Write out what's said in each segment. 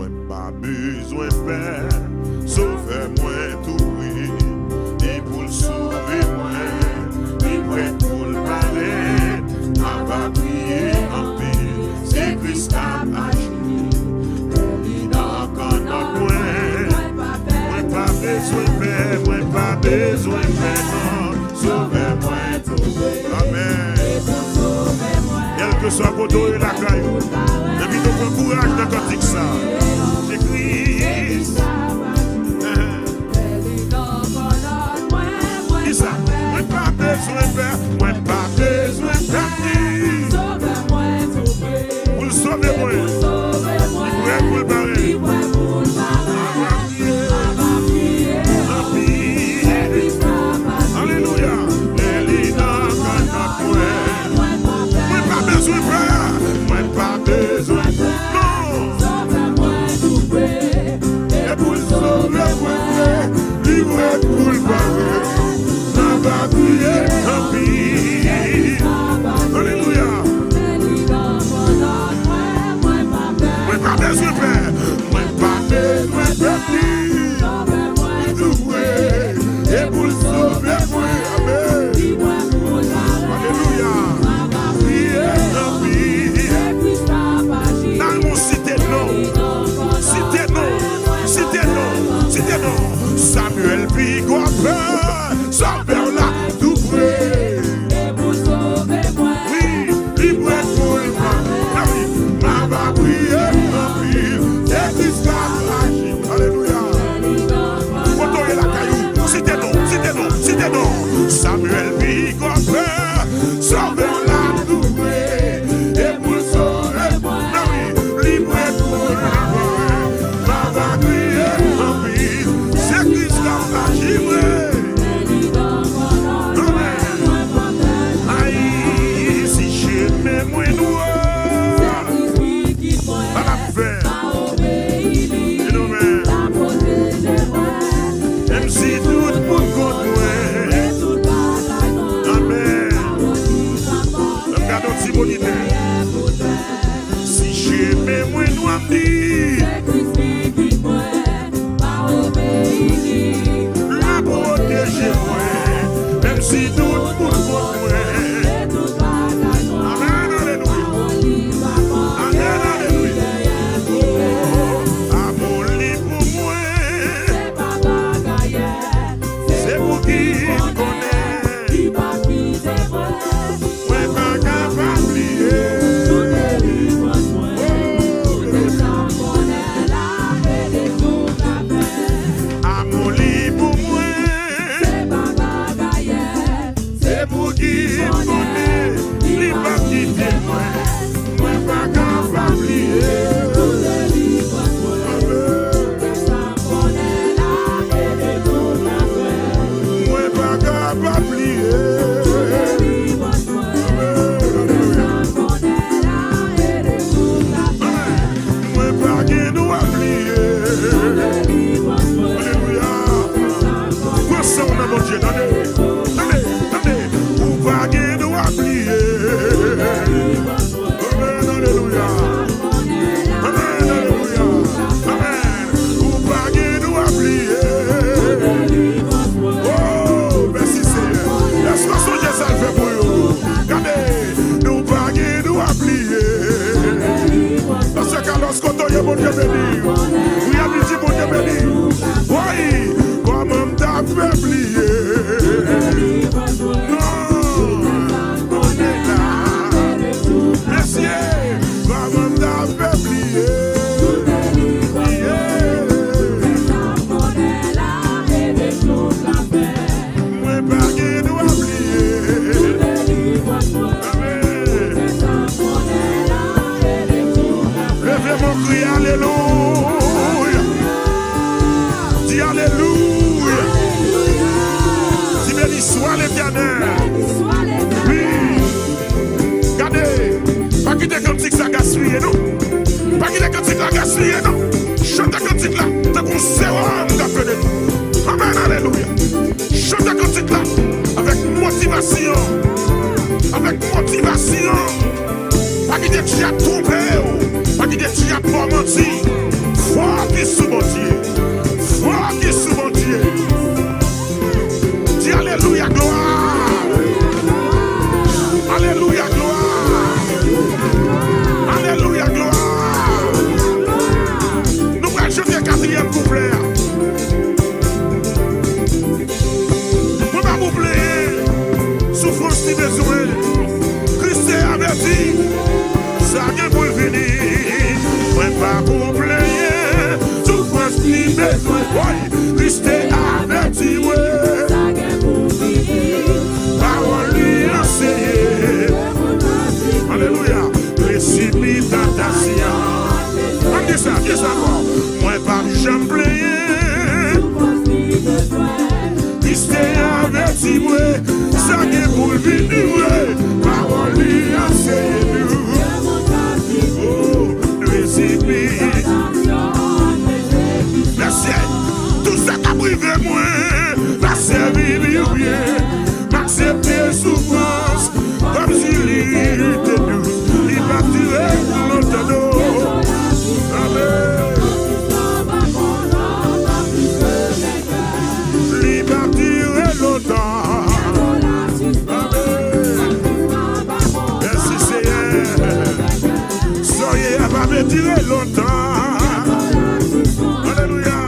Moi pas besoin de père, sauvez-moi tout oui. Et pour le sauver moi, il prêt pour le parler. Ma va prier en paix, c'est Christ qui a agi. Il n'a qu'un autre point. Moi pas besoin de père, moi pas besoin de père, non. Sauvez-moi tout oui. Amen. Quel que soit côté et la caillou, depuis qu'on prend courage dans cantique ça. J'écris. Dis ça. Moi pas besoin de faire, moi pas besoin de faire. Pour le sauver moi. Il pourrait pour le barrer. Alléluia. Moi pas besoin de non. Et pour le sauver moi, libre pour le barrer. Ma va prier en vie. Alléluia. Moi pas besoin de faire. Moi pas besoin de faire. Et pour le sauver moi, amen. Alléluia. Samuel Bigopé, sauveur là tout près. Et pour sauver moi, oui, libre pour le mal. Ma va prier en vie, c'est Christ qui a agi. Alléluia. Motoyer la caillou, c'était non. Samuel Bigopé, sauveur là tout près. Et pour sauver moi, oui, libre pour le mal. Ma va prier en vie. Aïe, si j'aimais moins noir, à la fin, même si tout le monde contre moi, amen. Regardons Simonité. Si j'aimais moins noir, la protégez-moi, même si tout le monde contre moi. Amen, alléluia. Amen, alléluia. Oh, amour libre pour moi. C'est pour qui me connaît. Moi, pas capable d'oublier. Amour libre pour moi. C'est pour qui me connaît. Il va quitter moi. Moi, pas capable d'oublier. Moi, pas capable d'oublier. Moi, pas capable d'oublier. Alléluia. Voici on a mon Dieu, attendez. Vous pas capable d'oublier. Amen, alléluia. Amen, alléluia. Amen. Vous pas capable d'oublier. Oh, merci Seigneur. Est-ce que son Dieu ça le fait pour vous? Regardez, nous pas capable d'oublier. Parce que lorsqu'on t'a mon Dieu béni, oui, a dit mon Dieu béni. Oui, comment t'as fait oublier? Non, on est là. Merci, comment t'as fait oublier? Moi, pas qui doit oublier. Levez mon cri, alléluia. Dis alléluia. Dis béni soit l'Éternel. Oui. Regardez. Pas quitter cantique ça gaspiller, non. Pas quitter cantique là gaspiller, non. Chante cantique là. T'as qu'on sérum d'après de nous. Amen, alléluia. Chante cantique là. Avec motivation. Avec motivation. Pas quitter tu as trompé. Pas quitter tu as pas menti. Foi savoir. Moi, pas j'aime player. Christ averti, ça qui est pour le vivre. Parole lui enseigne-nous. Oh, récipient. Merci. Tout ça qui a privé moi, m'a servi bien. M'accepter souffrance, comme s'il était douce. Il partirait notre dos. Amen. Il partirait longtemps. Amen. Merci Seigneur. Soyez à pas me tirer longtemps. Alléluia.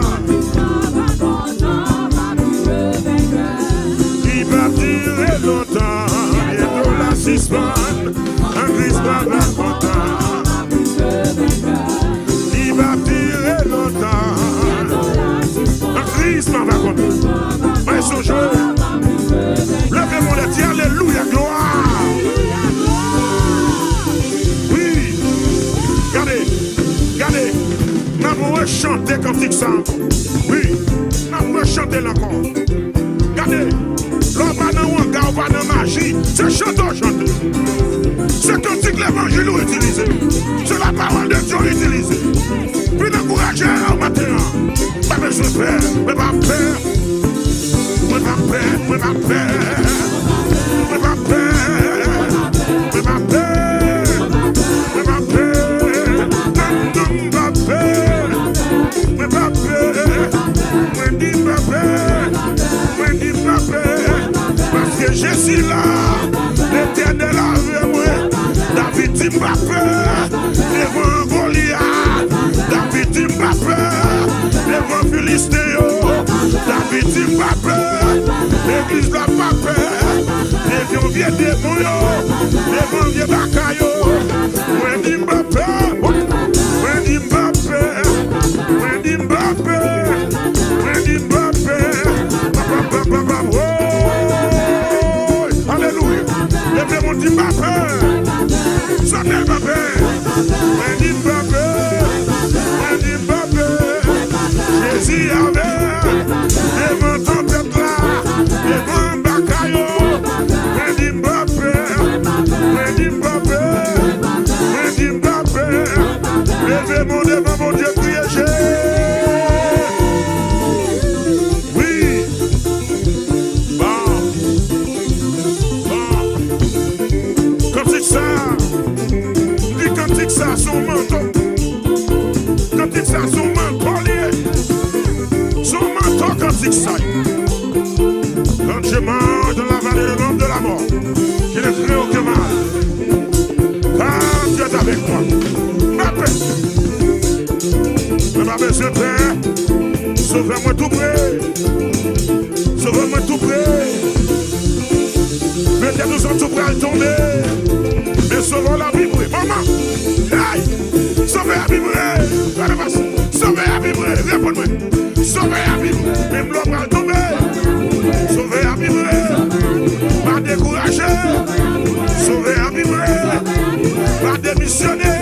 Il partirait longtemps. Bientôt la suspende. Un Christ va content. Il partirait longtemps. Un Christ va content. Mais son jeu. Levez-moi les tiers. Alléluia. Gloire. Oui. Regardez. Nous allons chanter comme ça. Oui. Nous allons chanter encore. Regardez. L'homme va dans un gars, va dans la magie. C'est chanter. C'est comme si l'évangile est utilisé. C'est la parole de Dieu utilisée. Puis d'encourager au matin. Pas besoin de peur, mais pas peur. Mais pas peur, mais pas peur. Mais pas peur. Mais pas peur. Mais pas peur. Non, pas peur. Mais pas peur. Mais dis pas peur. Mais dis pas peur. Parce que je suis là. L'Éternel avec moi. David dit pas peur. Devant Goliath. David dit pas peur. Devant Philistéo. David dit pas peur. L'église n'a pas peur. Devant vieux démon. Devant vieux bacayo. Moi dis pas peur. Moi dis pas peur. Moi dis pas peur. Moi dis pas peur. Oh, alléluia. Levez mon dit pas peur. Ça n'est pas peur. Moi dis pas peur. Moi dis pas peur. Jésus avait devant ton tête là. Devant bacayo. Moi dis pas peur. Moi dis pas peur. Moi dis pas peur. Levez mon devant mon Dieu priez Jésus. Ça, son manteau, quand il ça, son manteau lié, son manteau quand il ça. Quand je marche dans la vallée de l'ombre de la mort, je ne crains aucun mal. Car Dieu est avec moi. Ma paix, ne m'a besoin de paix. Sauvez-moi tout près. Sauvez-moi tout près. Peut-être nous sommes tout près à tomber. Mais sauvons la Bible. Maman. Aïe! Sauvez la Bible! Sauvez la Bible! Réponds-moi! Sauvez la Bible! Même l'homme va tomber! Sauvez la Bible! Pas décourager! Sauvez la Bible! Pas démissionner!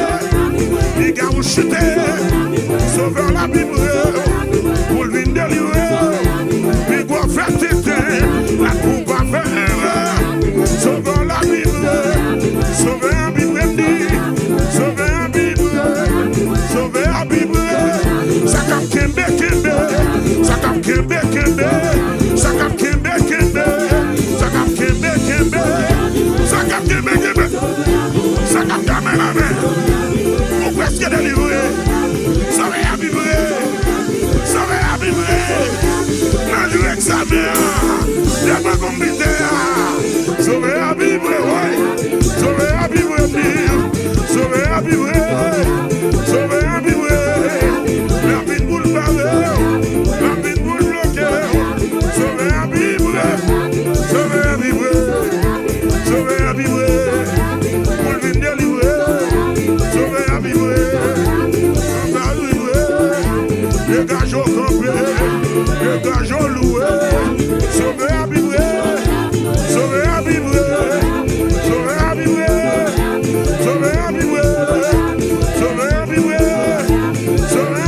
Les gars vous chuter! Sauvez la Bible! Pour lui délivrer! Les gars faire téter! La coupe va faire! Sauvez la Bible! Sauvez la Bible! Sauvez la Bible, sauvez la Bible, ça comme Kembe, ça comme Kembe, ça comme Kembe, ça comme Kembe, ça comme Kembe, ça comme Kembe la main, on presque délivré, sauvez la Bible, dans le examen, il n'y a pas comité, sauvez la Bible, ouais, sauvez la Bible. Sauvez la Bible, sauvez la Bible, la Bible pour le parler, la Bible pour le bloquer, sauvez la Bible, sauvez la Bible, sauvez la Bible, pour le délivrer, sauvez la Bible, on va livrer, les gars au campé, les gars au loué, sauvez la Bible, sauvez la Bible, sauvez la Bible. Sauvez la Bible, sauvez la Bible, sauvez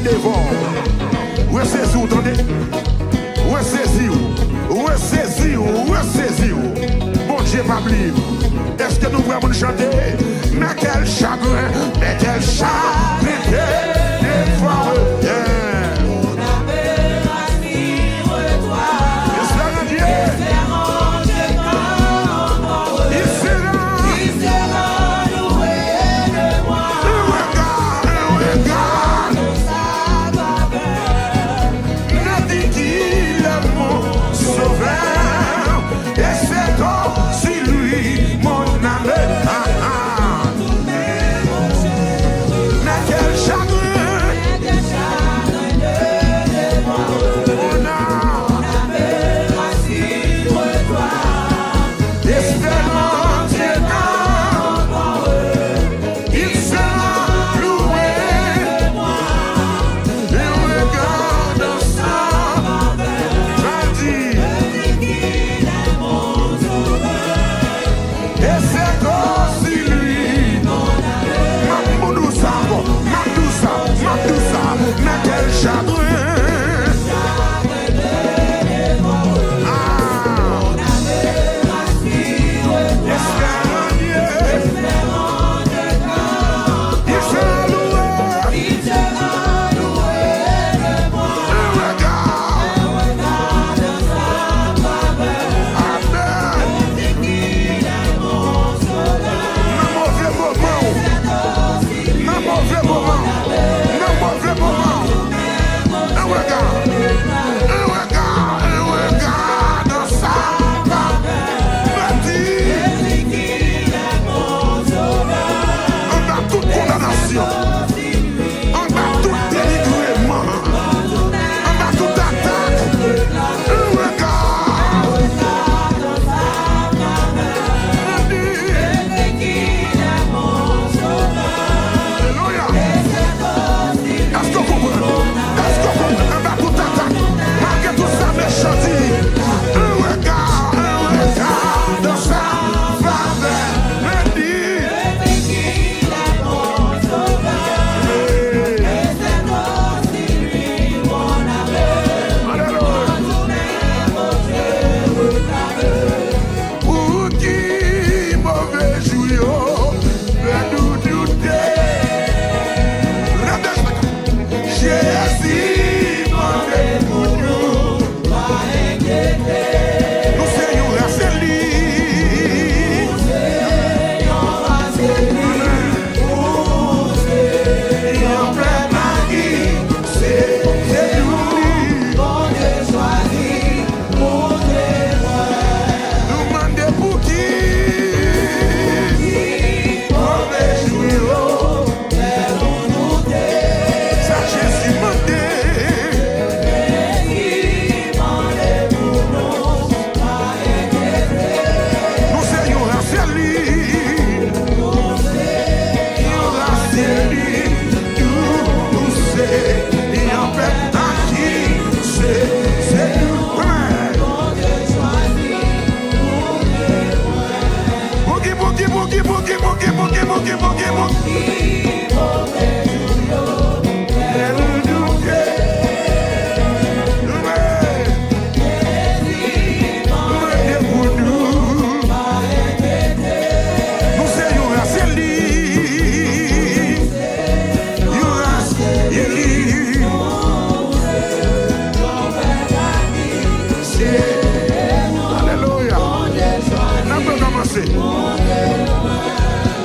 Dieu dévore. Ressaisi, entendez? Ressaisi, ressaisi, ressaisi. Bon Dieu, pas oublier. Est-ce que nous pouvons chanter? Mais quel chagrin, dévore.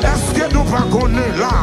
Est-ce que nous pas connaître là?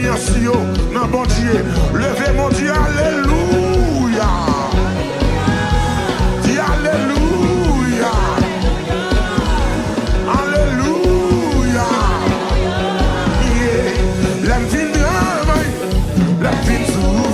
confiance dans bon Dieu. Levez mon Dieu, alléluia. Dis alléluia. Alléluia. Yeah. La vie de la vie s'ouvre.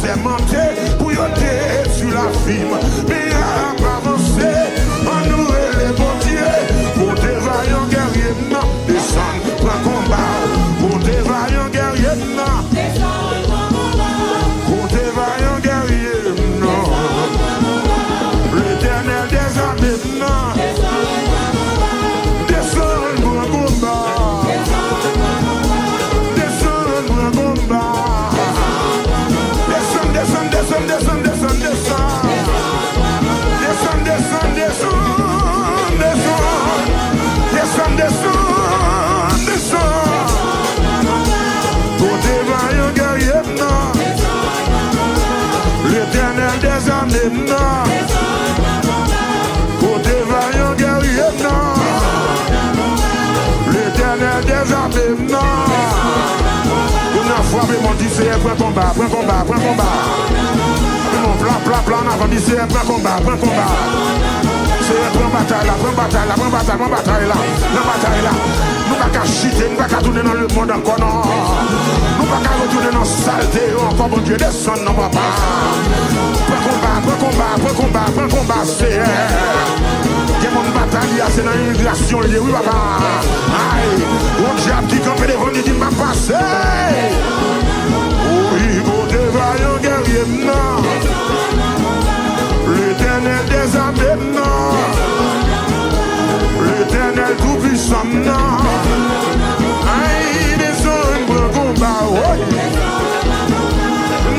sémenté pour y détruire la vie. Mais à pas avancer, on nous les bon Dieu. Pour tes vaillants guerriers, non, descendre, prends combat. Pour tes vaillants guerriers, non. Pour tes vaillants guerriers, non. L'éternel des armées, non. Descendre, prends combat. L'éternel des armées, côté vaillant guerrier, l'éternel des armées, on a frappé mon lycée, prends combat, prends combat, prends combat. Plan, on a vendu, c'est prends combat, prends combat. C'est prends bataille là, prends bataille là, prends bataille, prends bataille là, prends bataille là. Nous ne pouvons pas chiter, nous ne pouvons pas tourner dans le monde encore, non. Nous ne pouvons pas retourner dans la saleté, encore, bon Dieu, descend, non, papa. Prends combat, prends combat, prends combat, prends combat, c'est. Il y a mon bataille, c'est dans l'immigration, oui, papa. Aïe, mon diable qui campe devant, il dit, m'a passé. Oui, bon, t'es vaillant, guerrier, non. L'éternel des armées, non. L'éternel tout-puissant, non. Aïe, descend, prends combat, oui.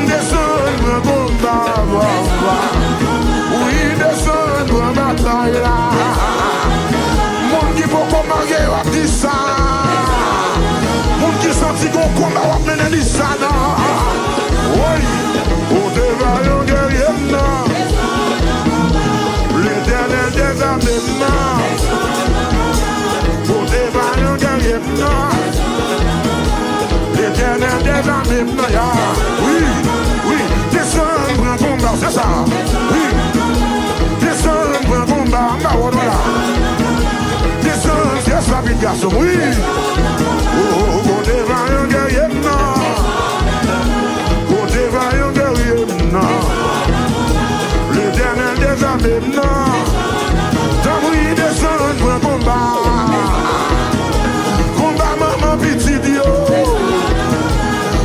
Descend, prends combat, oui, descend, prends bataille là. Mon qui peut commander, on dit ça. Mon qui senti qu'on combat, on mène dit ça, non. Oui, au dévaillant guerrier, non. L'éternel des armées, non. Au dévaillant guerrier, non. L'éternel des armées, non. Oui, oui, descend, prends combat, c'est ça. Oui, descend, prends combat, descend, c'est ça, petit garçon, oui. Au dévaillant guerrier, non. Au dévaillant guerrier, non. L'éternel des armées, non. Tant oui, descend, prends combat. Combat, maman, petit Dieu.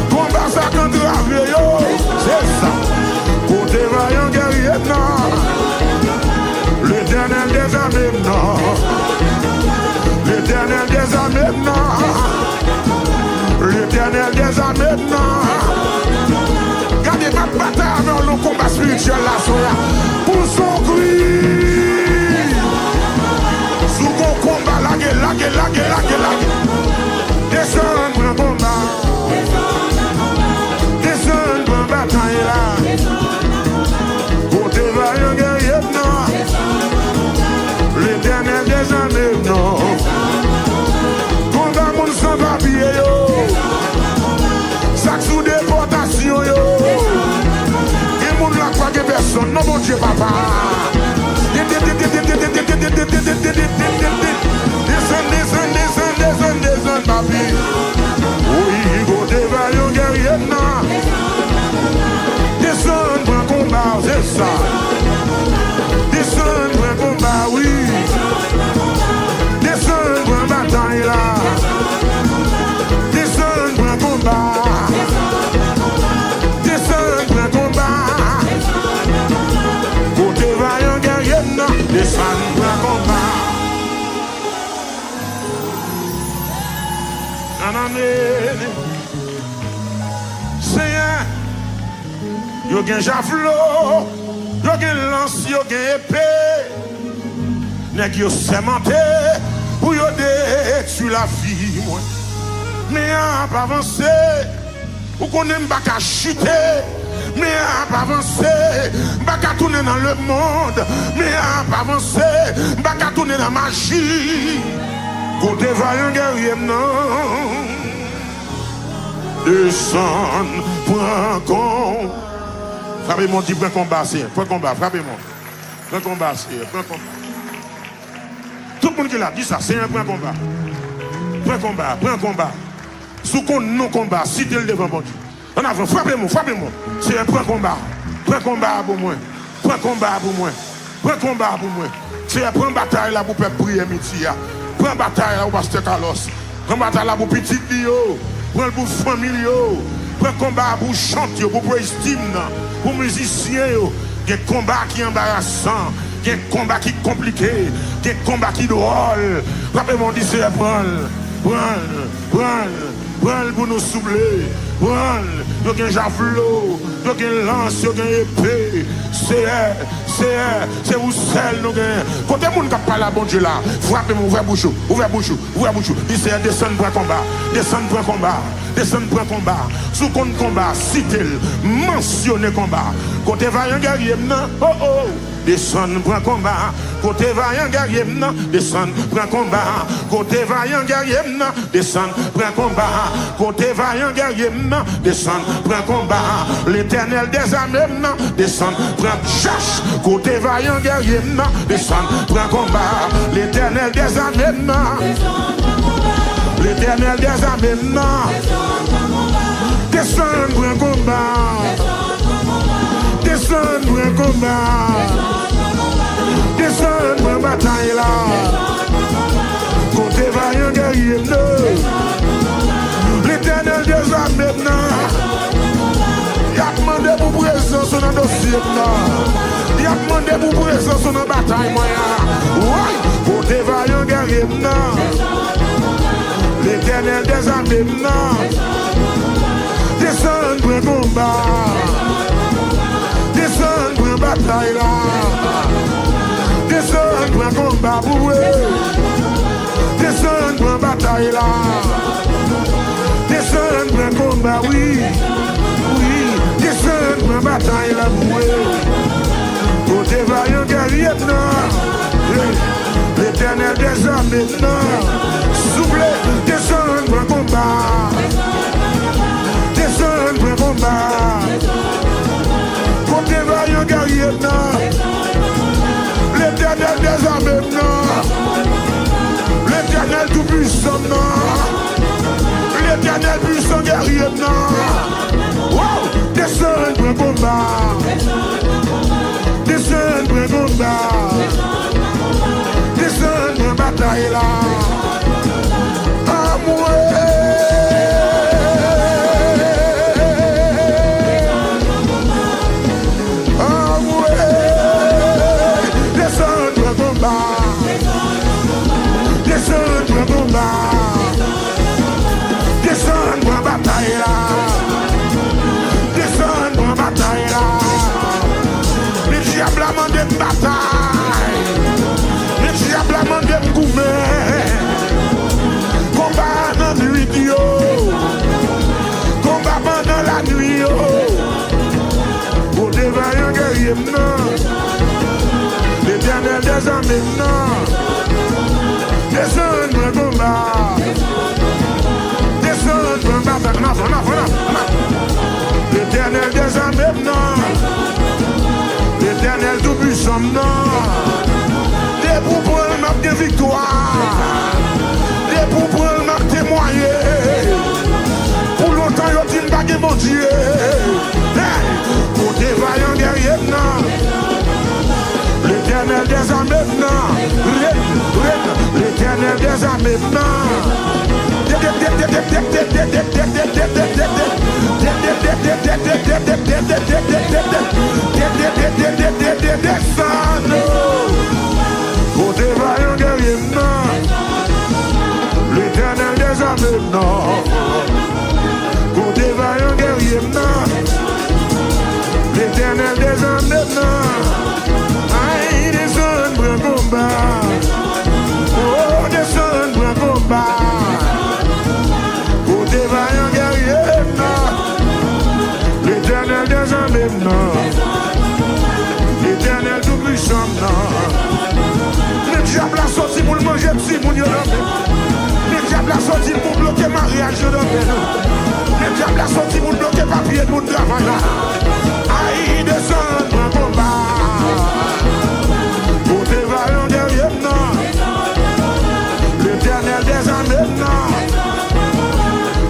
Combat, ça contre la vie, c'est ça. Au dévaillant guerrier, non. L'éternel des armées, non. L'éternel des armées, non. L'éternel des armées, non. Gardez pas de bataille dans le combat spirituel là, soya. Pour son cri. Sous mon combat, lague. Descend, prends combat. Descend, prends bataille là. Côté vaillant guerrier, non. L'éternel des armées, non. Combat moun sans papier, yo. Sac sous déportation, yo. Et moun la croix que personne, non, mon Dieu, papa. Descend, papi. Oui, côté vaillant guerrier, non. Descend, prends combat, c'est ça. Descend, prends combat, oui. Descend, prends bataille là. Descend, prends combat. Descend, prends combat. Côté vaillant guerrier, non. Descend, prends combat. Seigneur, yo gen javelot, yo gen lance, yo gen épée. Nèg yo sémenté pour yo détruire la vie. Mais à pas avancer, ou qu'on aime pas qu'à chuter. Mais à pas avancer, pas qu'à tourner dans le monde. Mais à pas avancer, pas qu'à tourner dans la magie. Côté vaillant guerrier, non. Descendre, prends compte. Frappez-moi, dit, prends combat, c'est. Prends combat, frappez-moi. Prends combat, c'est. Prends combat. Tout le monde qui l'a dit ça, c'est un prends combat. Prends combat, prends combat. Sous qu'on non combat, si tu es le devant, bon Dieu. En avant, frappez-moi, frappez-moi. C'est un point combat. Point combat pour moi. Point combat pour moi. Point combat pour moi. C'est un point bataille là pour prier midi. Point bataille là pour pasteur Carlos. Point bataille là pour petit Lio. Point pour famille. Point combat pour chanter, pour estime, pour musiciens. Il y a des combats qui sont embarrassants. Il y a des combats qui sont compliqués. Il y a des combats qui sont drôles. Rappelez-moi, dit c'est prendre pour nous soubler. Prendre, il y a un javelot, il y a un lance, il y a une épée. C'est vous seul nous gagnons. Quand les gens qui parlent à bon Dieu là, frappez-moi, ouvrez bouche. Il c'est descendre pour un combat. Descendre pour un combat. Descendre pour un combat. Sous compte combat, citez-le, mentionnez combat. Côté vaillant guerrier, oh oh. Descendre pour un combat. Côté vaillant guerrier, descendre pour un combat. Côté vaillant guerrier, descendre pour un combat. Côté vaillant guerrier, descendre pour un combat. L'éternel des armées, descendre pour un chasse. Côté vaillant guerrier, descendre pour un combat. L'éternel des armées, l'éternel des armées, descendre pour un combat. Descendre pour un combat. Descendre pour une bataille là. Côté vaillant guerrier, l'éternel des armées, il a demandé pour présence dans le dossier. Il a demandé pour présence dans la bataille. Côté vaillant guerrier, l'éternel des armées, descendre pour un combat. Descendre pour une bataille là. Descendre pour un combat pour eux. Descendre pour une bataille là. Descendre pour un combat, oui. Oui. Descendre pour une bataille là pour eux. Côté vaillant guerrier, l'éternel des armées, soufflez. Descendre pour un combat. Descendre pour un combat. Côté vaillant guerrier, l'éternel des armées, l'éternel tout puissant, l'éternel puissant guerrier, descend pour un combat, descend pour un combat, descend pour une bataille là, à moi. Descendre pour un combat. Descendre pour une bataille là. Descendre pour une bataille là. Le diable a demandé une bataille. Le diable a demandé une gourmet. Combat dans la nuit. Combat pendant la nuit. Pour des vaillants guerriers, l'éternel des armées, descendre pour un combat. Descendre pour un bataille. L'éternel des armées, l'éternel tout puissant, des pour prendre une marque de victoire. Des pour prendre une marque de témoigner. Pour longtemps, il y a une bague mon Dieu. Pour des vaillants guerriers, l'éternel des armées, l'éternel des armées, côté vaillant guerrier, l'éternel des armées, côté vaillant guerrier, l'éternel des armées, descendre pour un combat. Oh, descendre pour un combat. Côté vaillant guerrier, l'éternel des armées, l'éternel tout puissant. Le diable a sorti pour le manger petit pour nous. Le diable a sorti pour bloquer mariage. Le diable a sorti pour bloquer papier pour le travail. Aïe, descendre pour un combat. Côté vaillant guerrier, l'éternel des armées,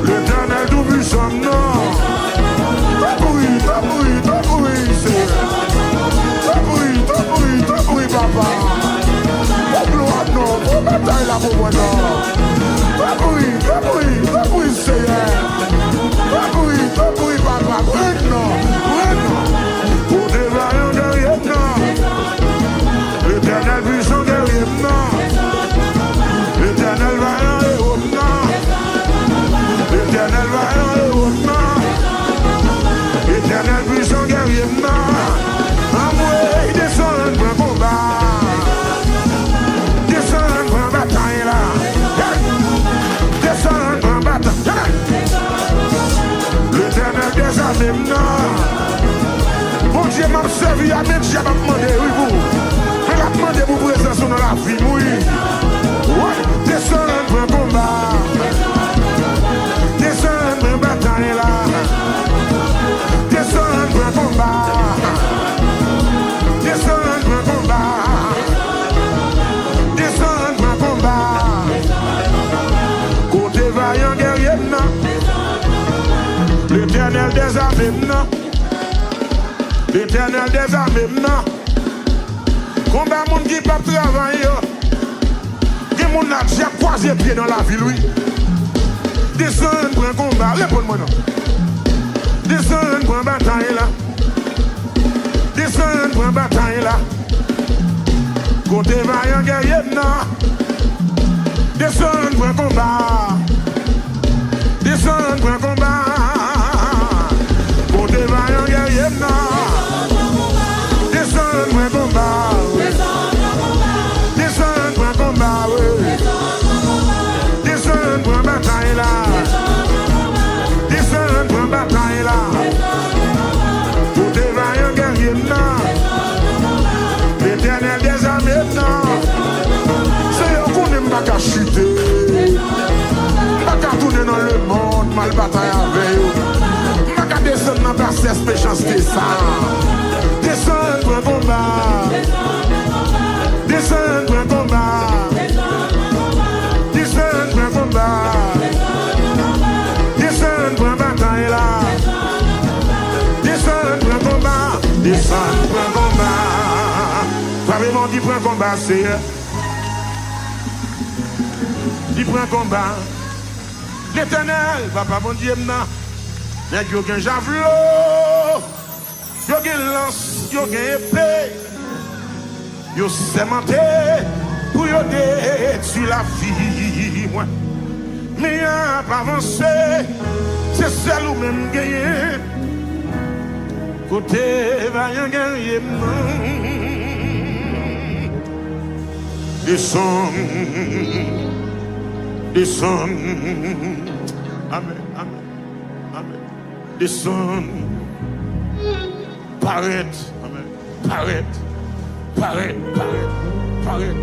l'éternel tout puissant, guerrier, descend pour un combat. Descend pour un bataille là. Descend pour un bataille. L'éternel des armées, bon Dieu m'a servi à même si je m'a demandé, oui, vous. Elle a demandé pour présence dans la vie, oui. Ouais, descend pour un combat. Descend pour un bataille là. Descend pour un combat. Descend pour un combat. Descend pour un combat. Côté vaillant guerrier, non. L'éternel des armées, non. L'éternel des armées, non. Combat moun qui pas travailler. Qui moun a déjà croisé pied dans la ville, oui. Descend pour un combat. Réponds-moi non. Descend pour un bataille là. Descend pour un bataille là. Côté vaillant guerrier, non. Descend pour un combat. Descend pour un combat. Côté vaillant guerrier, non. Descend pour un combat. Descend pour un combat, oui. Descend pour un bataille là. Descend pour un bataille là. Côté vaillant guerrier, non. L'éternel des armées, non. C'est eux qu'on n'aime pas qu'à chuter. Pas qu'à tourner dans le monde, mal bataille avec eux. Pas qu'à descendre dans la cesse, méchanceté, ça. Descend pour un combat. Descend pour un combat. Descend pour un combat. Descend pour un bataille là. Descend pour un combat. Descend pour un combat. Vraiment dit pour un combat, c'est. Dit pour un combat. L'éternel, papa mon Dieu, n'a. Y'a aucun javelot. Y'a aucun lance. Y'a aucun épée. Y'a sémenté. Pour y'a détruire la vie. Mais y'a pas avancé. C'est celle ou même gagné. Côté vaillant guerrier. Descend. Descend. Amen, amen, amen. Descend. Paraît. Amen. Paraît. Paraît. Paraît. Paraît.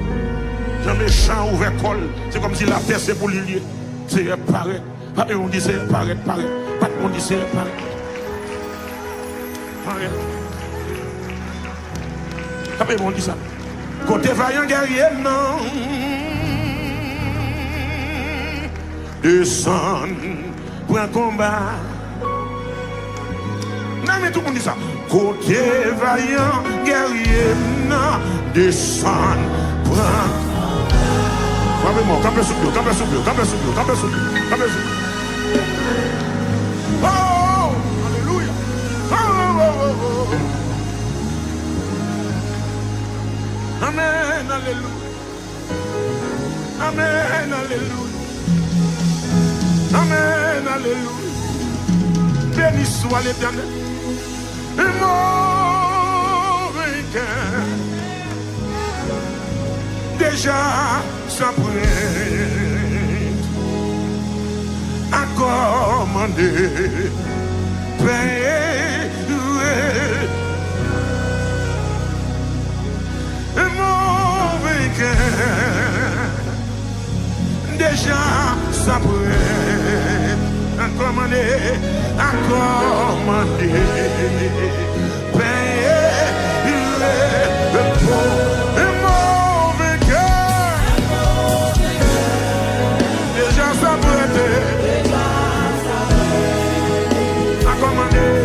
Jean méchant ouvert col. C'est comme si la terre c'est pour l'ilier. C'est paraît. Pas on dit c'est paraît, paraît. Pas on dit c'est paraît. Paraît. Pas on dit ça. Côté vaillant guerrier, non. Descend pour un combat. Non, mais tout le monde dit ça. Côté vaillant guerrier, non. Descend pour un combat. Moi, campez sous pied, campez sous pied, campez sous pied, campez sous pied, campez sous pied. Oh, alléluia. Oh, oh, oh, oh. Amen, alléluia. Amen, alléluia. Amen, alléluia. Béni soit l'Éternel. Et mon vainqueur déjà s'apprête à commander, payer. Et mon vainqueur déjà s'apprête à commander, payer le pauvre. Et mon vainqueur déjà s'apprête à commander.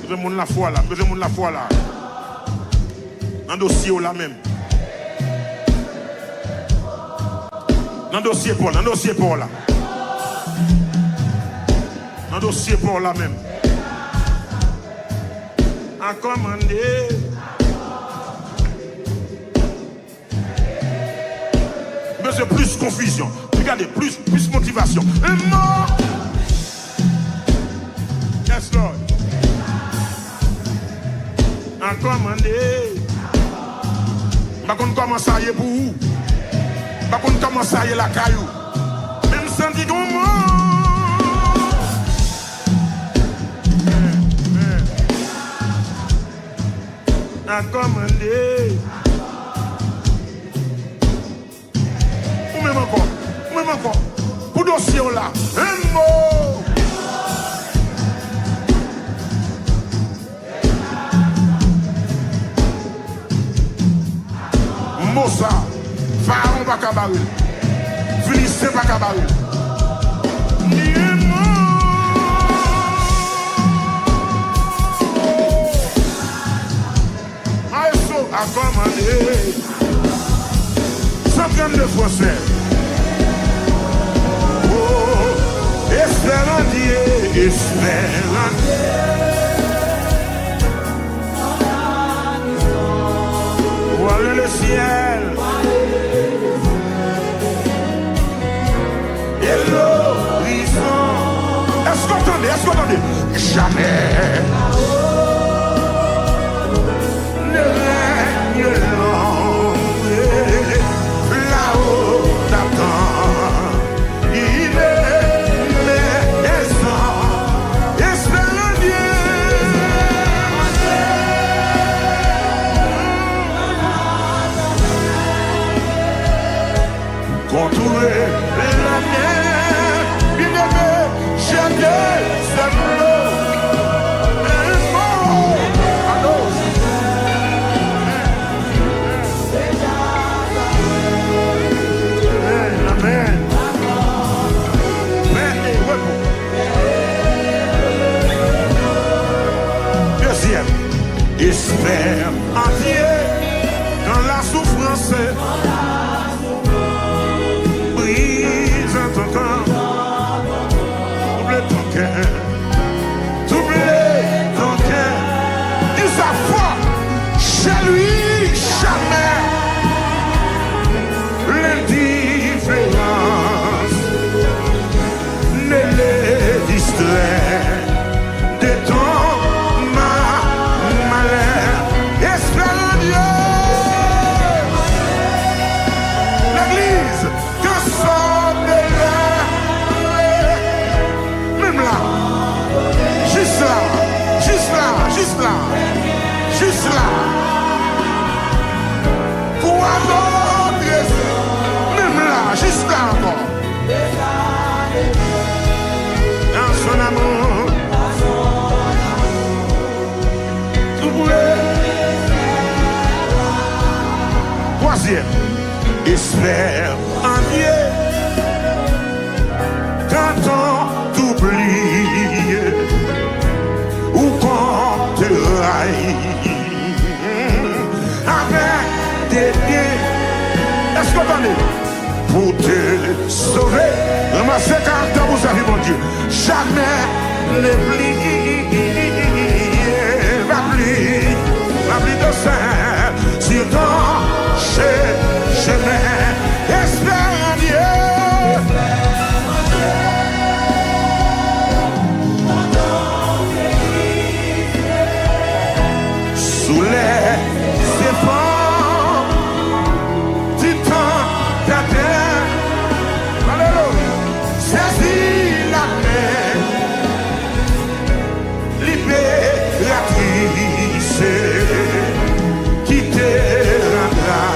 besoin de la foi là, besoin de la foi là. Dans dossier là même. Dans dossier Paul, dans dossier Paul là. Dans dossier Paul là même. À commander. Besoin plus confusion. Regardez, plus motivation. Et non! Yes, Lord. À commander. Par contre, comment ça y est pour vous? Par contre, comment ça y est la caillou? Même sans dire comment. À commander. Ou même encore. Pour dossier là, un mot. Mossa, Pharaon pas cabaret, Philistin pas cabaret. Maestro a commandé 132 Français. Oh, espérant Dieu, espérant Dieu. Voilà le ciel et l'horizon. Est-ce qu'on entendez? Jamais ne règne l'ombre là-haut t'attend. Il est naissant, espérant Dieu. Contourer la mer, bien-aimé, jamais c'est l'eau. Un mot, allô. Amen. Deuxième, espère en Dieu dans la souffrance. Brise ton corps, double ton cœur, dis sa foi, chez lui jamais l'indifférence ne les distrait de ton malheur. Espère en Dieu. L'église que sort de là, même là, juste là, pour avoir même là, juste là encore, dans son amour, tout pour troisième, espère en Dieu quand on t'oublie ou qu'on te raille avec des biens. Est-ce que vous entendez? Pour te sauver, ramassez caractère vous avez mon Dieu. Jamais ne va plus de sein sur ton chemin. Espère en Dieu. Sous les efforts du temps d'Adam, alléluia, saisis la main libératrice qui te rendra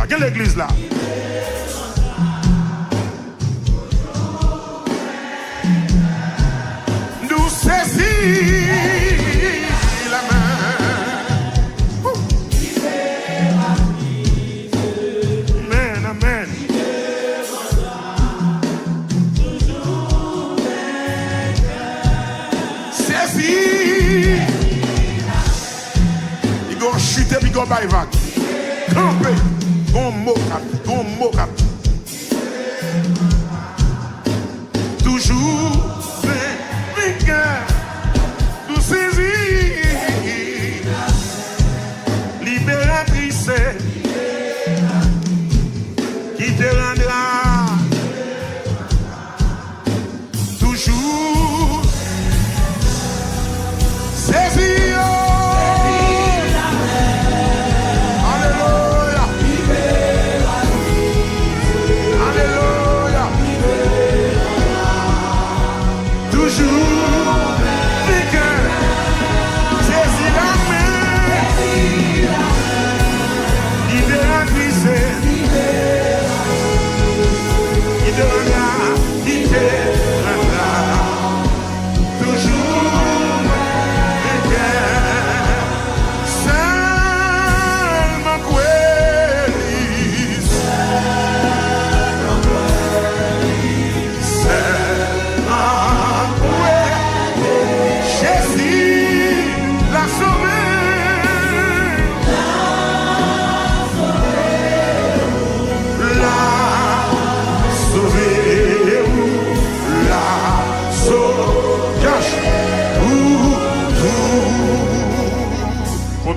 ça. Quelle église là? Nous saisis la main. Amen, amen. Saisis. Il va chuter, il va bailler. Camper. Gon mocap. Toujours vainqueur. Nous saisis. Libératrice. Qui te rendra. Toujours saisis.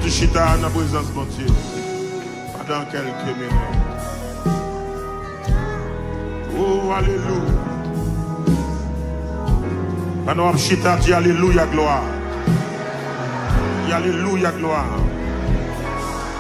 Chita dans la présence de Dieu pendant quelques minutes. Oh, alléluia. Pendant que Chita dit alléluia, gloire. Alléluia, gloire.